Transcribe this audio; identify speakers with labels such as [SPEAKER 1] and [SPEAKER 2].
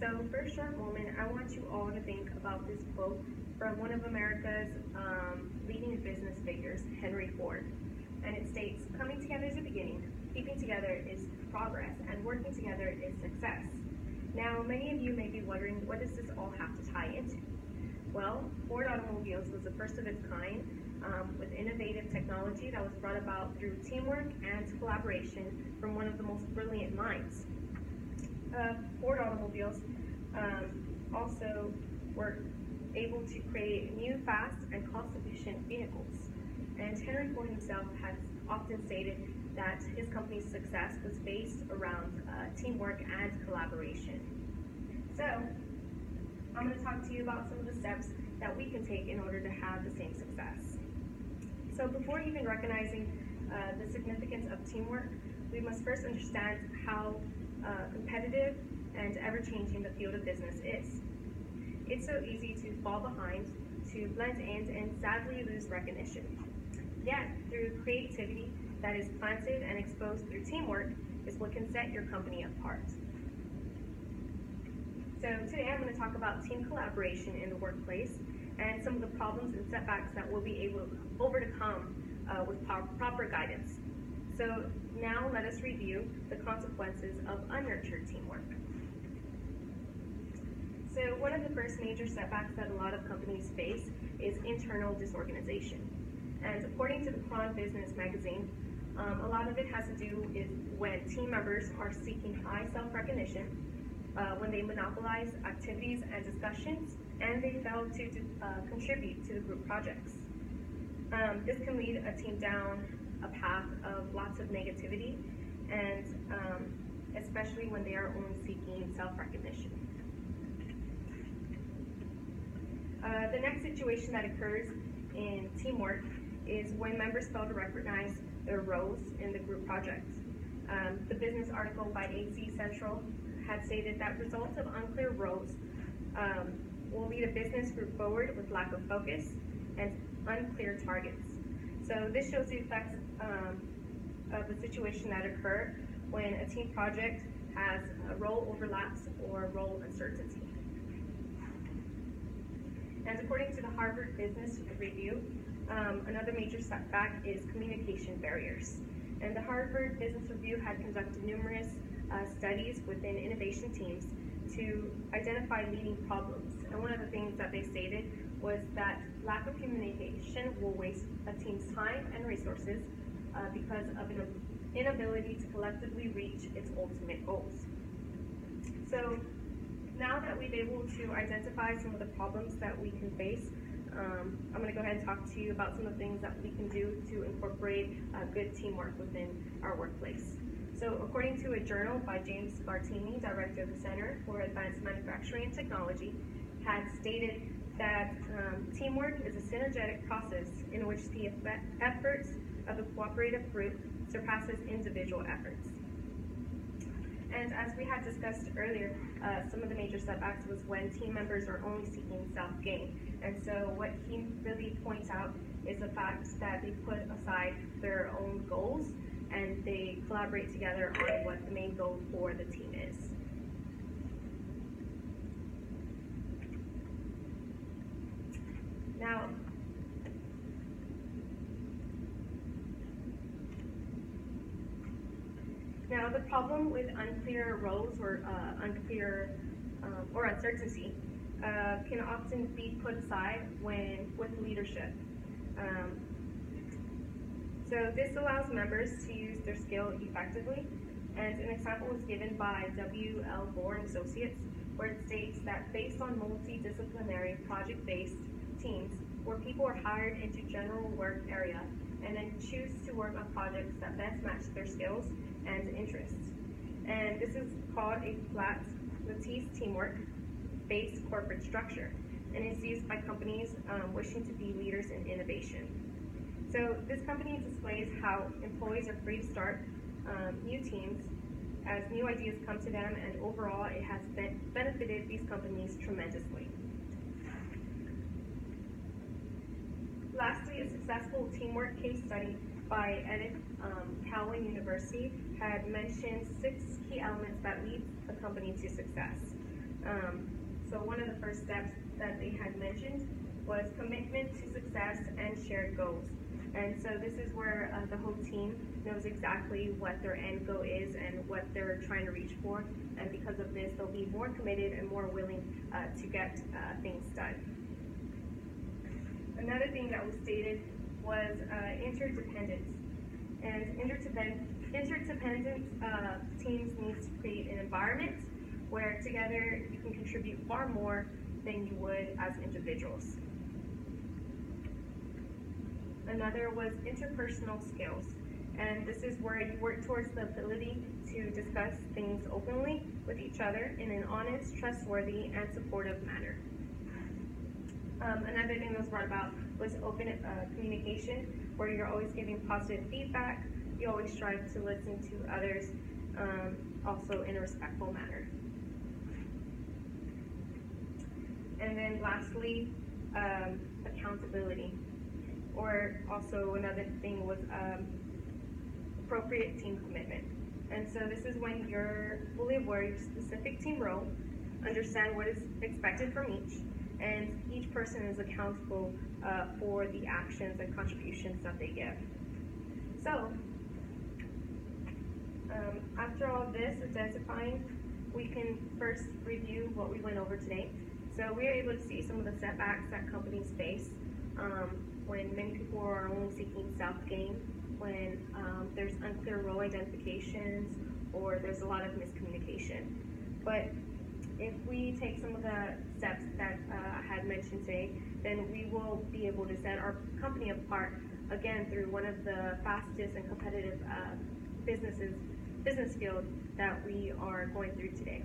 [SPEAKER 1] So for a short moment, I want you all to think about this quote from one of America's leading business figures, Henry Ford. And it states, "Coming together is the beginning, keeping together is progress, and working together is success." Now, many of you may be wondering, what does this all have to tie into? Well, Ford Automobiles was the first of its kind with innovative technology that was brought about through teamwork and collaboration from one of the most brilliant minds. Ford Automobiles also were able to create new, fast, and cost-efficient vehicles. And Henry Ford himself has often stated that his company's success was based around teamwork and collaboration. So, I'm going to talk to you about some of the steps that we can take in order to have the same success. So before even recognizing the significance of teamwork, we must first understand how competitive and ever-changing the field of business is. It's so easy to fall behind, to blend in, and sadly lose recognition. Yet, through creativity that is planted and exposed through teamwork is what can set your company apart. So today I'm going to talk about team collaboration in the workplace and some of the problems and setbacks that we'll be able to overcome with proper guidance. So now let us review the consequences of unnurtured teamwork. So one of the first major setbacks that a lot of companies face is internal disorganization. And according to the Cron Business magazine, a lot of it has to do with when team members are seeking high self-recognition, when they monopolize activities and discussions, and they fail to contribute to the group projects. This can lead a team down a path of lots of negativity, and especially when they are only seeking self-recognition. The next situation that occurs in teamwork is when members fail to recognize their roles in the group project. The business article by AZ Central had stated that results of unclear roles will lead a business group forward with lack of focus and unclear targets. So this shows the effects of the situation that occur when a team project has role overlaps or role uncertainty. And according to the Harvard Business Review, another major setback is communication barriers. And the Harvard Business Review had conducted numerous studies within innovation teams to identify leading problems. And one of the things that they stated was that lack of communication will waste a team's time and resources because of an inability to collectively reach its ultimate goals. So now that we've been able to identify some of the problems that we can face, I'm going to go ahead and talk to you about some of the things that we can do to incorporate good teamwork within our workplace. So according to a journal by James Bartini, director of the Center for Advanced Manufacturing and Technology, had stated that teamwork is a synergetic process in which the efforts of a cooperative group surpasses individual efforts. And as we had discussed earlier, some of the major setbacks was when team members are only seeking self-gain. And so what he really points out is the fact that they put aside their own goals and they collaborate together on what the main goal for the team is. Now the problem with unclear roles or or uncertainty can often be put aside with leadership. So this allows members to use their skill effectively, and an example was given by W.L. Gore and Associates, where it states that based on multidisciplinary project-based teams, where people are hired into general work area and then choose to work on projects that best match their skills and interests. And this is called a flat lattice teamwork-based corporate structure, and is used by companies wishing to be leaders in innovation. So this company displays how employees are free to start new teams as new ideas come to them, and overall it has benefited these companies tremendously. Lastly, a successful teamwork case study by Edith Cowan University had mentioned 6 key elements that lead a company to success. So one of the first steps that they had mentioned was commitment to success and shared goals. And so this is where the whole team knows exactly what their end goal is and what they're trying to reach for. And because of this, they'll be more committed and more willing to get things done. Another thing that was stated was interdependence. And interdependence teams need to create an environment where together you can contribute far more than you would as individuals. Another was interpersonal skills, and this is where you work towards the ability to discuss things openly with each other in an honest, trustworthy, and supportive manner. Another thing that was brought about was open communication, where you're always giving positive feedback. You always strive to listen to others, also in a respectful manner. And then lastly, accountability. Or also another thing was appropriate team commitment. And so this is when you're fully aware of your specific team role, understand what is expected from each, and each person is accountable for the actions and contributions that they give. So, after all this identifying, we can first review what we went over today. So we are able to see some of the setbacks that companies face when many people are only seeking self-gain, when there's unclear role identifications, or there's a lot of miscommunication. But if we take some of the steps that I had mentioned today, then we will be able to set our company apart, again, through one of the fastest and competitive business field that we are going through today.